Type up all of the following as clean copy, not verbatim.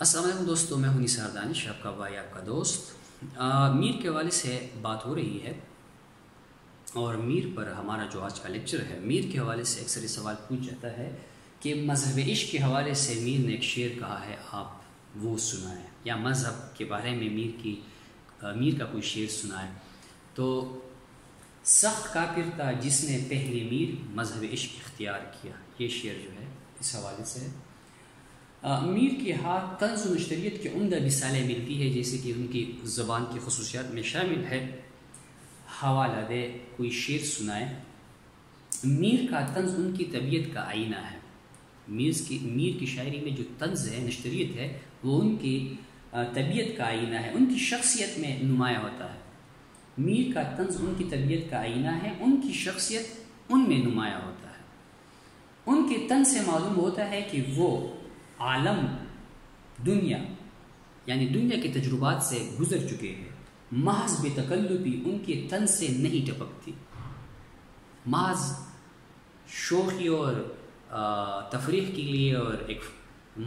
السلام علیکم دوستوں، میں ہوں نثار دانش، آپ کا بھائی، آپ کا دوست۔ میر کے حوالے سے بات ہو رہی ہے اور میر پر ہمارا جو آج کا لیکچر ہے، میر کے حوالے سے اکثر یہ سوال پوچھ جاتا ہے کہ مذہب عشق کے حوالے سے میر نے ایک شعر کہا ہے، آپ وہ سنائیں، یا مذہب کے بارے میں میر کا کوئی شعر سنائیں۔ تو سخت کافر تھا جس نے پہلے میر مذہب عشق اختیار کیا، یہ شعر جو ہے اس حوالے سے میر کے ہاتھ طنز و نشریت کی عمدہ مثالیں ملتی ہے، جیسے کہ ان کی زبان کی خصوصیات میں شامل ہے حوالہ دے، کوئی شعر سنائے۔ میر کا طنز ان کی طبیعت کا آئینہ ہے۔ میر کی شاعری میں جو طنز ہے، نشریت ہے، وہ ان کی طبیعت کا آئینہ ہے، ان کی شخصیت میں نمایاں ہوتا ہے۔ میر کا طنز ان کی طبیعت کا آئینہ ہے، ان کی شخصیت ان میں نمایاں ہوتا ہے۔ ان کے طنز سے معلوم ہوتا ہے کہ وہ عالم دنیا یعنی دنیا کے تجربات سے گزر چکے ہیں۔ محض بے تکلفی ان کے طنز سے نہیں ٹپکتی، محض شوخی اور تفریح کے لیے اور ایک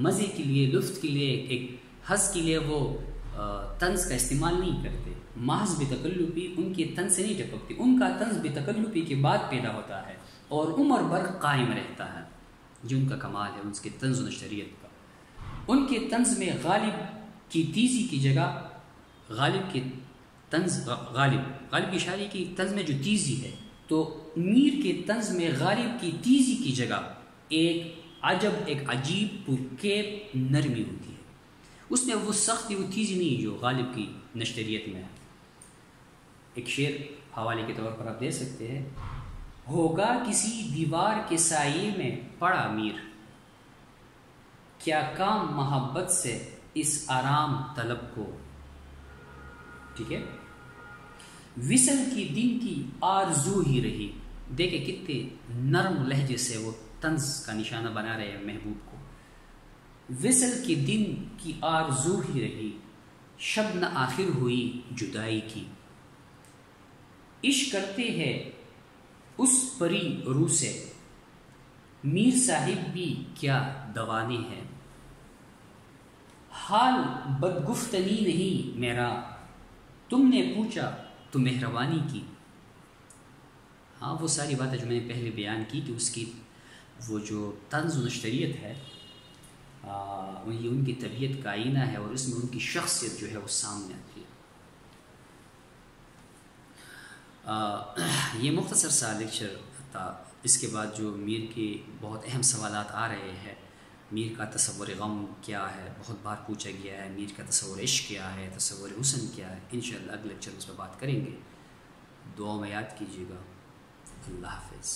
مزے کے لیے، لطف کے لیے، ایک حظ کے لیے وہ طنز کا استعمال نہیں کرتے۔ محض بے تکلفی ان کے طنز سے نہیں ٹپکتی، ان کا طنز بے تکلفی کے بعد پیدا ہوتا ہے اور عمر بھر قائم رہتا ہے، جو ان کا کمال ہے ان کے طنز و نشریت کا۔ ان کے طنز میں غالب کی تیزی کی جگہ غالب کی شاعری کی طنز میں جو تیزی ہے، تو میر کے طنز میں غالب کی تیزی کی جگہ ایک عجیب پرکیف نرمی ہوتی ہے۔ اس میں وہ سختی، وہ تیزی نہیں جو غالب کی نشریت میں ہے۔ ایک شعر حوالے کے طور پر آپ دے سکتے ہیں: ہوگا کسی دیوار کے سائے میں پڑا میر، کیا کام محبت سے اس آرام طلب کو۔ ٹھیک ہے، وصل کی دن کی آرزو ہی رہی۔ دیکھیں کتنے نرم لہجے سے وہ طنز کا نشانہ بنا رہے ہیں محبوب کو۔ وصل کی دن کی آرزو ہی رہی، شب نہ آخر ہوئی جدائی کی۔ عشق کرتے ہیں اس پری روح سے، میر صاحب بھی کیا دیوانے ہیں۔ حال بدگفتنی نہیں میرا، تم نے پوچھا تو مہربانی کی۔ ہاں، وہ ساری باتیں جو میں نے پہلے بیان کی کہ اس کی وہ جو طنز و نشریت ہے، یہ ان کی طبیعت کا آئینہ ہے اور اس میں ان کی شخصیت جو ہے وہ سامنے آتی ہے۔ یہ مختصر سا لیکچر تھا۔ اس کے بعد جو میر کے بہت اہم سوالات آ رہے ہیں، میر کا تصور غم کیا ہے، بہت بار پوچھا گیا ہے۔ میر کا تصور عشق کیا ہے، تصور حسن کیا ہے، انشاءاللہ اگلے لیکچر میں اس پر بات کریں گے۔ دعا میں یاد کیجیے گا۔ اللہ حافظ۔